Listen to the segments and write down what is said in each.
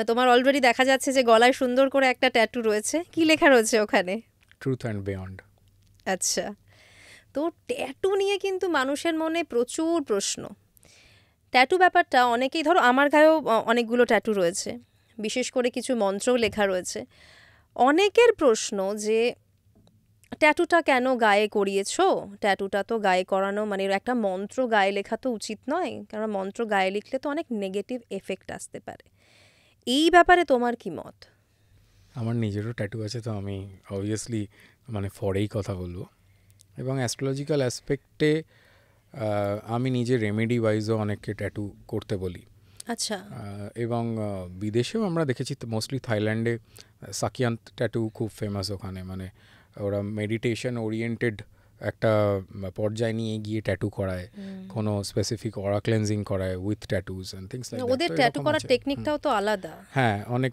তোমার অলরেডি দেখা যাচ্ছে যে গলায় সুন্দর করে একটা ট্যাটু রয়েছে, কি লেখা রয়েছে ওখানে? Truth and beyond. আচ্ছা, তো ট্যাটু নিয়ে কিন্তু মানুষের মনে প্রচুর প্রশ্ন। ট্যাটু ব্যাপারটা অনেকেই, ধরো আমার গায়েও অনেকগুলো ট্যাটু রয়েছে, বিশেষ করে কিছু মন্ত্রও লেখা রয়েছে। অনেকের প্রশ্ন যে ট্যাটুটা কেন গায়ে করিয়েছো? ট্যাটুটা তো গায়ে করানো মানে একটা মন্ত্র গায়ে লেখা তো উচিত নয়, কারণ মন্ত্র গায়ে লিখলে তো অনেক নেগেটিভ এফেক্ট আসতে পারে। এই ব্যাপারে তোমার কি মত? আমার নিজেরও ট্যাটু আছে, তো আমি অবভিয়াসলি মানে ফরেই কথা বলবো। এবং অ্যাস্ট্রোলজিক্যাল অ্যাসপেক্টে আমি নিজে রেমেডি ওয়াইজও অনেককে ট্যাটু করতে বলি। আচ্ছা। এবং বিদেশেও আমরা দেখেছি, মোস্টলি থাইল্যান্ডে সাকিয়ান্ত ট্যাটু খুব ফেমাস ওখানে। মানে ওরা মেডিটেশন ওরিয়েন্টেড একটা পর্যায়ে নিয়ে গিয়ে ট্যাটু করায়, কোনো স্পেসিফিক অরা ক্লেন্সিং করায় with tattoos and things like that. ওদের তো ট্যাটু এরকম করার আছে। টেকনিকটাও তো আলাদা। হ্যাঁ, অনেক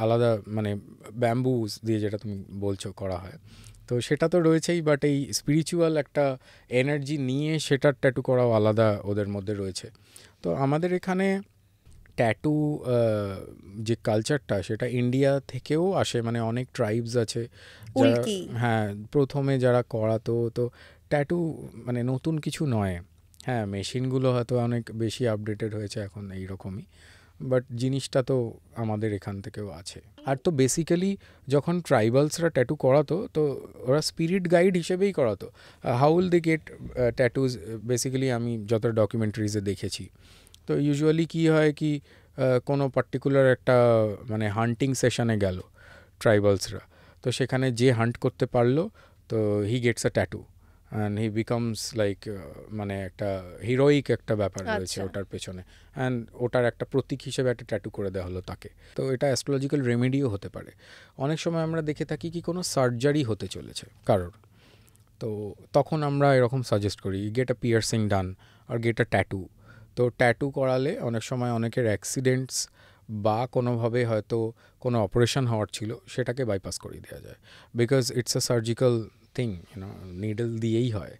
আলাদা, মানে ব্যাম্বুস দিয়ে যেটা তুমি বলছো করা হয়, তো সেটা তো রয়েছেই। বাট এই স্পিরিচুয়াল একটা এনার্জি নিয়ে সেটার ট্যাটু করাও আলাদা ওদের মধ্যে রয়েছে। তো আমাদের এখানে ট্যাটু যে কালচারটা, সেটা ইন্ডিয়া থেকেও আসে। মানে অনেক ট্রাইবস আছে যারা, উল্কি। হ্যাঁ, প্রথমে যারা করাতো। তো ট্যাটু মানে নতুন কিছু নয়। হ্যাঁ, মেশিনগুলো হয়তো অনেক বেশি আপডেটেড হয়েছে এখন এইরকমই, বাট জিনিসটা তো আমাদের এখান থেকেও আছে। আর তো বেসিক্যালি যখন ট্রাইবালসরা ট্যাটু করাতো, তো ওরা স্পিরিট গাইড হিসেবেই করাতো। How will they get tattoos, basically আমি যত ডকুমেন্টারিজে দেখেছি, তো ইউজুয়ালি কী হয় কি, কোনো পার্টিকুলার একটা মানে হান্টিং সেশনে গেল ট্রাইবালসরা, তো সেখানে যে হান্ট করতে পারলো, তো he gets a tattoo and he becomes like, মানে একটা হিরোইক একটা ব্যাপার রয়েছে আচ্ছা। ওটার পেছনে। অ্যান্ড ওটার একটা প্রতীক হিসেবে একটা ট্যাটু করে দেওয়া হলো তাকে। তো এটা অ্যাস্ট্রোলজিক্যাল রেমেডিও হতে পারে। অনেক সময় আমরা দেখে থাকি কি কোনো সার্জারি হতে চলেছে কারোর, তো তখন আমরা এরকম সাজেস্ট করি, গেট আ পিয়ার্সিং ডান আর গেট আ ট্যাটু। তো ট্যাটু করালে অনেক সময় অনেকের অ্যাক্সিডেন্টস বা কোনোভাবে হয়তো কোনো অপারেশন হওয়ার ছিল, সেটাকে বাইপাস করিয়ে দেওয়া যায়। Because it's a surgical thing, needle দিয়েই হয়।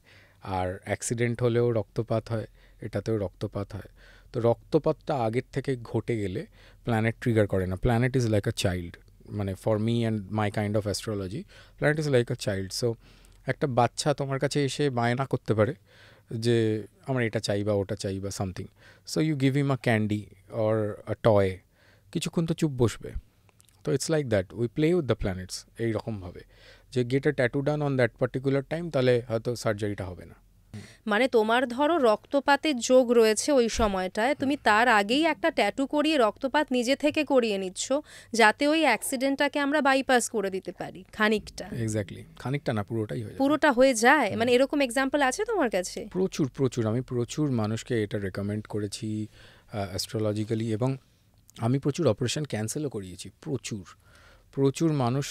আর অ্যাক্সিডেন্ট হলেও রক্তপাত হয়, এটাতেও রক্তপাত হয়। তো রক্তপাতটা আগের থেকে ঘটে গেলে প্ল্যানেট ট্রিগার করে না। Planet is like a child, মানে for me and my kind of astrology, planet is like a child. So একটা বাচ্চা তোমার কাছে এসে বায়না করতে পারে যে আমার এটা চাই বা ওটা চাই বা something. So you give him a candy or a toy, কিছুক্ষণ তো চুপ বসবে। তো it's like that, we play with the planets এইরকমভাবে, যে get a tattoo done on that particular time, তাহলে হয়তো সার্জারিটা হবে না। মানে তোমার ধরো রক্তপাতের যোগ রয়েছে ওই সময়টায়, তুমি তার আগেই একটা ট্যাটু করিয়ে রক্তপাত নিজে থেকে করিয়ে নিচ্ছ, যাতে ওই অ্যাক্সিডেন্টটাকে আমরা বাইপাস করে দিতে পারি খানিকটা। এক্স্যাক্টলি, খানিকটা না, পুরোটাই হয়ে যাবে। পুরোটা হয়ে যায়? মানে এরকম এক্সাম্পল আছে তোমার কাছে? প্রচুর প্রচুর, আমি প্রচুর মানুষকে এটা রেকমেন্ড করেছি অ্যাস্ট্রোলজিক্যালি, এবং আমি প্রচুর অপারেশন ক্যান্সেলও করিয়েছি। প্রচুর প্রচুর মানুষ,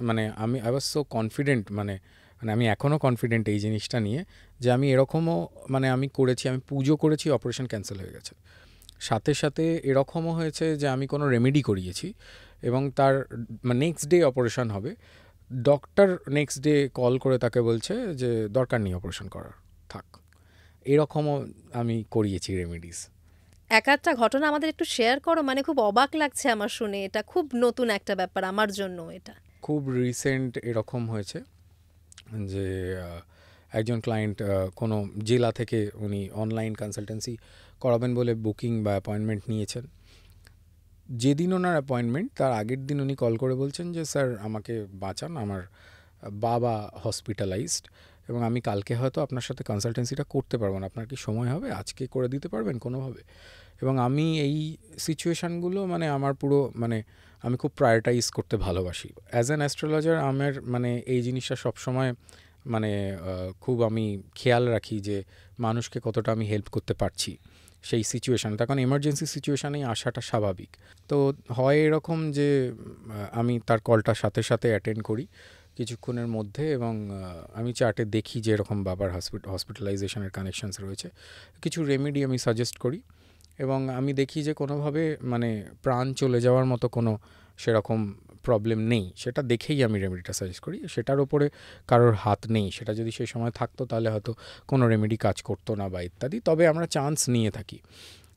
মানে আই ওয়াজ সো কনফিডেন্ট, মানে মানে আমি এখনও কনফিডেন্ট এই জিনিসটা নিয়ে, যে আমি এরকমও মানে আমি করেছি, আমি পুজো করেছি, অপারেশন ক্যান্সেল হয়ে গেছে। সাথে সাথে এরকমও হয়েছে যে আমি কোনো রেমেডি করিয়েছি এবং তার নেক্সট ডে অপারেশন হবে, ডক্টর নেক্সট ডে কল করে তাকে বলছে যে দরকার নেই অপারেশন করার, থাক। এরকমও আমি করিয়েছি রেমেডিস। এক একটা ঘটনা আমাদের একটু শেয়ার করো, মানে খুব অবাক লাগছে আমার শুনে, এটা খুব নতুন একটা ব্যাপার আমার জন্য এটা। খুব রিসেন্ট এরকম হয়েছে যে একজন ক্লায়েন্ট কোনো জেলা থেকে উনি অনলাইন কনসালটেন্সি করাবেন বলে বুকিং বা অ্যাপয়েন্টমেন্ট নিয়েছেন। যেদিন ওনার অ্যাপয়েন্টমেন্ট, তার আগের দিন উনি কল করে বলছেন যে স্যার আমাকে বাঁচান, আমার বাবা হসপিটালাইজড এবং আমি কালকে হয়তো আপনার সাথে কনসালটেন্সিটা করতে পারবো না, আপনার কি সময় হবে, আজকে করে দিতে পারবেন কোনোভাবে? এবং আমি এই সিচুয়েশানগুলো মানে আমার পুরো মানে আমি খুব প্রায়োরিটাইজ করতে ভালোবাসি অ্যাজ অ্যান অ্যাস্ট্রোলজার। আমার মানে এই জিনিসটা সবসময় মানে খুব আমি খেয়াল রাখি যে মানুষকে কতটা আমি হেল্প করতে পারছি সেই সিচুয়েশানে। তখন এমার্জেন্সি সিচুয়েশানেই আসাটা স্বাভাবিক। তো হয় এরকম যে আমি তার কলটা সাথে সাথে অ্যাটেন্ড করি কিছুক্ষণের মধ্যে, এবং আমি চার্টে দেখি যে এরকম বাবার হসপিটালাইজেশনের কানেকশানস রয়েছে, কিছু রেমেডি আমি সাজেস্ট করি, এবং আমি দেখি যে কোনোভাবে মানে প্রাণ চলে যাওয়ার মতো কোনো সেরকম প্রবলেম নেই, সেটা দেখেই আমি রেমেডিটা সাজেস্ট করি। সেটার ওপরে কারোর হাত নেই, সেটা যদি সেই সময় থাকতো তাহলে হয়তো কোনো রেমেডি কাজ করতো না বা ইত্যাদি, তবে আমরা চান্স নিয়ে থাকি।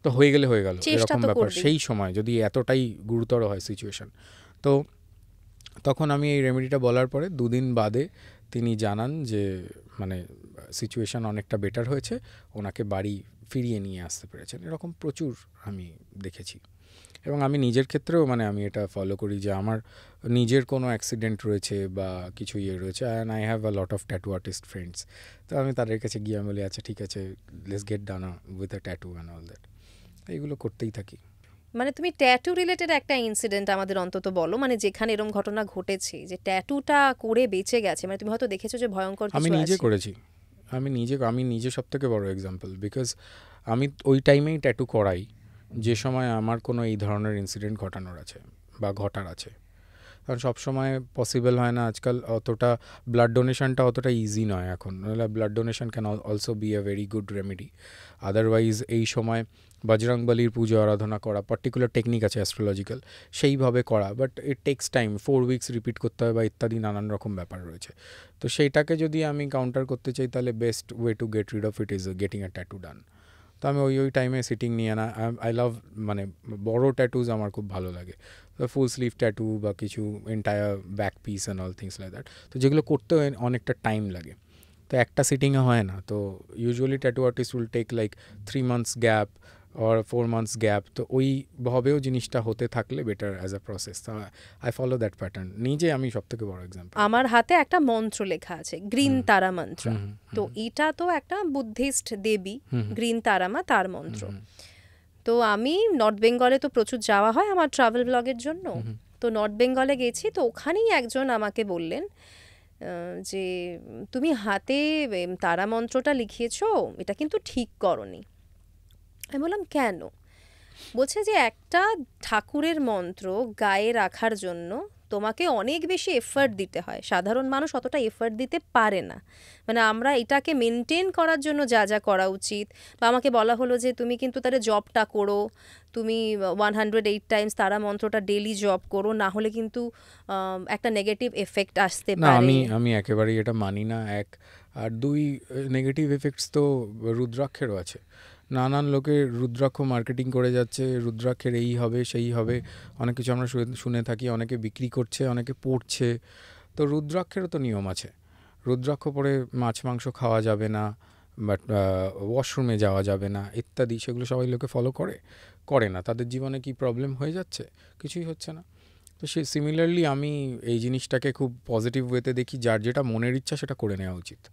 তো হয়ে গেলে হয়ে গেল, চেষ্টা এরকম তো ব্যাপার। করবেই। সেই সময় যদি এতটাই গুরুতর হয় সিচুয়েশন, তো তখন আমি এই রেমেডিটা বলার পরে 2 দিন বাদে তিনি জানান যে মানে সিচুয়েশন অনেকটা বেটার হয়েছে, ওনাকে বাড়ি ফিরিয়ে নিয়ে আসতে পেরেছেন। এরকম প্রচুর আমি দেখেছি। এবং আমি নিজের ক্ষেত্রেও মানে আমি এটা ফলো করি যে আমার নিজের কোনো অ্যাক্সিডেন্ট রয়েছে বা কিছু ইয়ে রয়েছে, and I have a lot of tattoo artist friends, তো আমি তাদের কাছে গিয়ে আমি বলি আচ্ছা ঠিক আছে, let's get done with a tattoo and all that. এইগুলো করতেই থাকি। মানে তুমি ট্যাটু রিলেটেড একটা ইনসিডেন্ট আমাদের অন্তত বলো, মানে যেখানে এরকম ঘটনা ঘটেছে যে ট্যাটুটা করে বেঁচে গেছে, মানে তুমি হয়তো দেখেছো যে ভয়ঙ্কর আমি কিছু নিজে আছে। করেছি, আমি নিজে সব থেকে বড় এক্সাম্পল, বিকজ আমি ওই টাইমেই ট্যাটু করাই যে সময় আমার কোনো এই ধরনের ইনসিডেন্ট ঘটানোর আছে বা ঘটার আছে। কারণ সবসময় পসিবল হয় না আজকাল, অতটা ব্লাড ডোনেশনটা অতটা ইজি নয় এখন, নাহলে blood donation can also be a very good remedy. Otherwise এই সময় বজরংবলির পুজো আরাধনা করা, পার্টিকুলার টেকনিক আছে অ্যাস্ট্রোলজিক্যাল, সেইভাবে করা, but it takes time, 4 weeks repeat করতে হয় বা ইত্যাদি নানান রকম ব্যাপার রয়েছে। তো সেইটাকে যদি আমি কাউন্টার করতে চাই তাহলে best way to get rid of it is getting a tattoo done. তো আমি ওই টাইমে সিটিং নিয়ে না, আই লাভ মানে বড় ট্যাটুজ আমার খুব ভালো লাগে, ফুল স্লিভ ট্যাটু বা কিছু entire back piece and all things like that, তো যেগুলো করতে অনেকটা টাইম লাগে, তো একটা সিটিংয়ে হয় না। তো usually tattoo artist will take like 3 months gap or 4 months gap, তো ওইভাবেও জিনিসটা হতে থাকলে বেটার অ্যাজ আ প্রসেস। তো আই ফলো দ্যাট প্যাটার্ন। নিজে আমি সব থেকে বড় এক্সাম্পল। আমার হাতে একটা মন্ত্র লেখা আছে, গ্রিন তারা মন্ত্র। তো এটা তো একটা বুদ্ধিস্ট দেবী, গ্রিন তারামা, তার মন্ত্র। তো আমি নর্থ বেঙ্গলে তো প্রচুর যাওয়া হয় আমার ট্রাভেল ব্লগের জন্য। তো নর্থ বেঙ্গলে গেছি, তো ওখানেই একজন আমাকে বললেন যে তুমি হাতে তারা মন্ত্রটা লিখিয়েছো, এটা কিন্তু ঠিক করনি। আমি বললাম কেন? বলছে যে একটা ঠাকুরের মন্ত্র গায়ে রাখার জন্য তোমাকে অনেক বেশি এফর্ট দিতে হয়, সাধারণ মানুষ অতটা এফর্ট দিতে পারে না। মানে আমরা এটাকে মেনটেন করার জন্য যা যা করা উচিত, বা আমাকে বলা হলো যে তুমি কিন্তু তাহলে জবটা করো, তুমি 108 টাইমস তারা মন্ত্রটা ডেলি জব করো, না হলে কিন্তু একটা নেগেটিভ এফেক্ট আসতে না, পারে। আমি একেবারেই এটা মানি না। এক আর 2 নেগেটিভ এফেক্টস তো রুদ্রাক্ষেরও আছে। নানান লোকে রুদ্রাক্ষ মার্কেটিং করে যাচ্ছে, রুদ্রাক্ষের এই হবে সেই হবে, অনেক কিছু আমরা শুনে থাকি, অনেকে বিক্রি করছে, অনেকে পড়ছে। তো রুদ্রাক্ষেরও তো নিয়ম আছে। রুদ্রাক্ষ পরে মাছ মাংস খাওয়া যাবে না, বাট ওয়াশরুমে যাওয়া যাবে না ইত্যাদি, সেগুলো সবাই লোকে ফলো করে না। তাদের জীবনে কি প্রবলেম হয়ে যাচ্ছে? কিছুই হচ্ছে না। তো সিমিলারলি আমি এই জিনিসটাকে খুব পজিটিভ ওয়েতে দেখি, যার যেটা মনের ইচ্ছা সেটা করে নেওয়া উচিত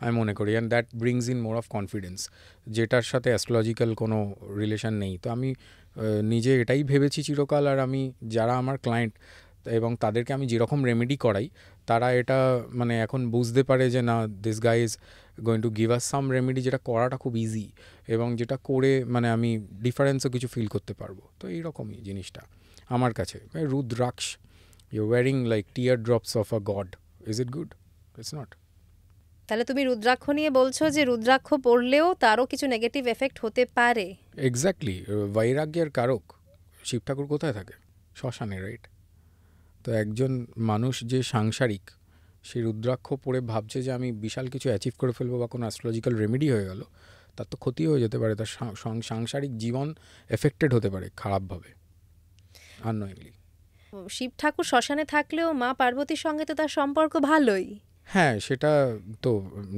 আমি মনে করি, and that brings in more of confidence, যেটার সাথে অ্যাস্ট্রোলজিক্যাল কোনো রিলেশন নেই। তো আমি নিজে এটাই ভেবেছি চিরকাল, আর আমি যারা আমার ক্লায়েন্ট এবং তাদেরকে আমি যেরকম রেমেডি করাই, তারা এটা মানে এখন বুঝতে পারে যে না, this guy is going to give us some remedy, যেটা করাটা খুব ইজি এবং যেটা করে মানে আমি ডিফারেন্সও কিছু ফিল করতে পারবো। তো এইরকমই জিনিসটা আমার কাছে। Rudraksha, you're wearing like teardrops of a god, is it good? It's not. তাহলে তুমি রুদ্রাক্ষ নিয়ে বলছো যে রুদ্রাক্ষ পড়লেও তারও কিছু নেগেটিভ এফেক্ট হতে পারে। এক্স্যাক্টলি। বৈরাগ্যের কারক শিব ঠাকুর কোথায় থাকে? শ্মশানে, রাইট? তো একজন মানুষ যে সাংসারিক, সেই রুদ্রাক্ষ পরে ভাবছে যে আমি বিশাল কিছু অ্যাচিভ করে ফেলবো বা কোনো অ্যাস্ট্রোলজিক্যাল রেমেডি হয়ে গেল, তার তো ক্ষতি হয়ে যেতে পারে, তার সাংসারিক জীবন এফেক্টেড হতে পারে খারাপভাবে, আননোয়িংলি। শিব ঠাকুর শ্মশানে থাকলেও মা পার্বতীর সঙ্গে তো তার সম্পর্ক ভালোই। হ্যাঁ, সেটা তো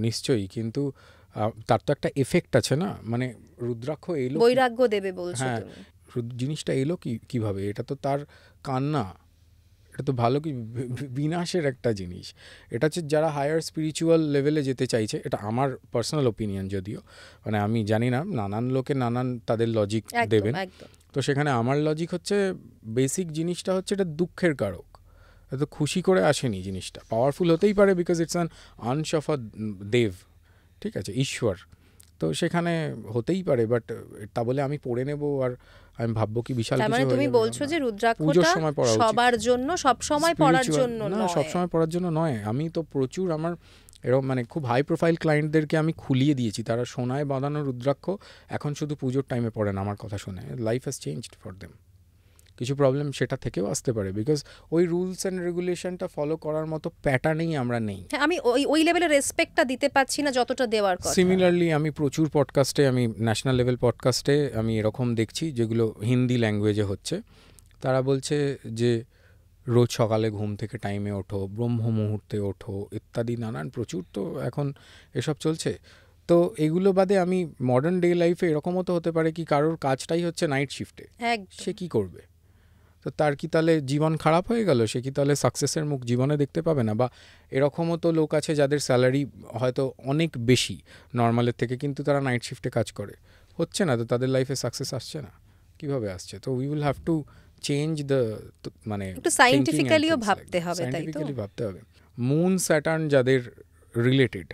নিশ্চয়ই, কিন্তু তার তো একটা এফেক্ট আছে না, মানে রুদ্রাক্ষ এলো, বৈরাগ্য দেবে বলছো হ্যাঁ, তুমি। জিনিসটা এলো কিভাবে? এটা তো তার কান্না, এটা তো ভালো কি বিনাশের একটা জিনিস। এটা হচ্ছে যারা হায়ার স্পিরিচুয়াল লেভেলে যেতে চাইছে, এটা আমার পার্সোনাল ওপিনিয়ন, যদিও মানে আমি জানি না, নানান লোকে নানান তাদের লজিক দেবেন। একদম। তো সেখানে আমার লজিক হচ্ছে বেসিক জিনিসটা হচ্ছে এটা দুঃখের কারক, এত খুশি করে আসেনি জিনিসটা। পাওয়ারফুল হতেই পারে বিকজ ইটস অ্যান অংশ অফ আ দেব, ঠিক আছে, ঈশ্বর, তো সেখানে হতেই পারে, বাট তা বলে আমি পড়ে নেব আর আমি ভাববো কি বিশাল তার কিছু মানে হয়ে তুমি যাবে। বলছো যে পুজোর রুদ্রাক্ষটা সময় পড়া উচিত, সবার জন্য সব সময় পড়ার জন্য না, নয়। সব সময় পড়ার জন্য নয়। আমি তো প্রচুর আমার এরকম মানে খুব হাই প্রোফাইল ক্লায়েন্টদেরকে আমি খুলিয়ে দিয়েছি, তারা সোনায় বাঁধানো রুদ্রাক্ষ এখন শুধু পুজোর টাইমে পড়েন আমার কথা শুনে, life has changed for them. কিছু প্রবলেম সেটা থেকেও আসতে পারে, বিকজ ওই রুলস অ্যান্ড রেগুলেশনটা ফলো করার মতো প্যাটার্নেই আমরা নেই। হ্যাঁ, আমি ওই লেভেলের রেসপেক্টটা দিতে পারছি না যতটা দেওয়ার কথা। সিমিলারলি আমি প্রচুর পডকাস্টে, আমি ন্যাশনাল লেভেল পডকাস্টে আমি এরকম দেখছি যেগুলো হিন্দি ল্যাঙ্গুয়েজে হচ্ছে, তারা বলছে যে রোজ সকালে ঘুম থেকে টাইমে ওঠো, ব্রহ্ম মুহূর্তে ওঠো, ইত্যাদি নানান প্রচুর তো এখন এসব চলছে। তো এগুলো বাদে আমি মডার্ন ডে লাইফে এরকমও তো হতে পারে কি কারোর কাজটাই হচ্ছে নাইট শিফটে, সে কি করবে? তো তার কি তাহলে জীবন খারাপ হয়ে গেল? সে কি তাহলে সাকসেসের মুখ জীবনে দেখতে পাবে না? বা এরকমও তো লোক আছে যাদের স্যালারি হয়তো অনেক বেশি নর্মালের থেকে, কিন্তু তারা নাইট শিফটে কাজ করে, হচ্ছে না, তো তাদের লাইফে সাকসেস আসছে না, কিভাবে আসছে? তো we will have to change the, মানে একটু সায়েন্টিফিক্যালিও ভাবতে হবে, তাই তো? ভাবতে হবে। মুন স্যাটার্ন যাদের রিলেটেড,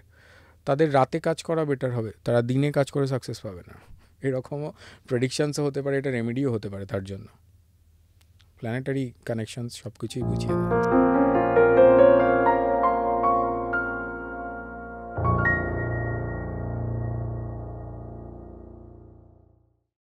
তাদের রাতে কাজ করা বেটার হবে, তারা দিনে কাজ করে সাকসেস পাবে না। এরকমও প্রেডিকশনসও হতে পারে, এটা রেমেডিও হতে পারে তার জন্য। প্ল্যানেটারি কানেকশনস সব কিছুই বুঝিয়ে দেয়।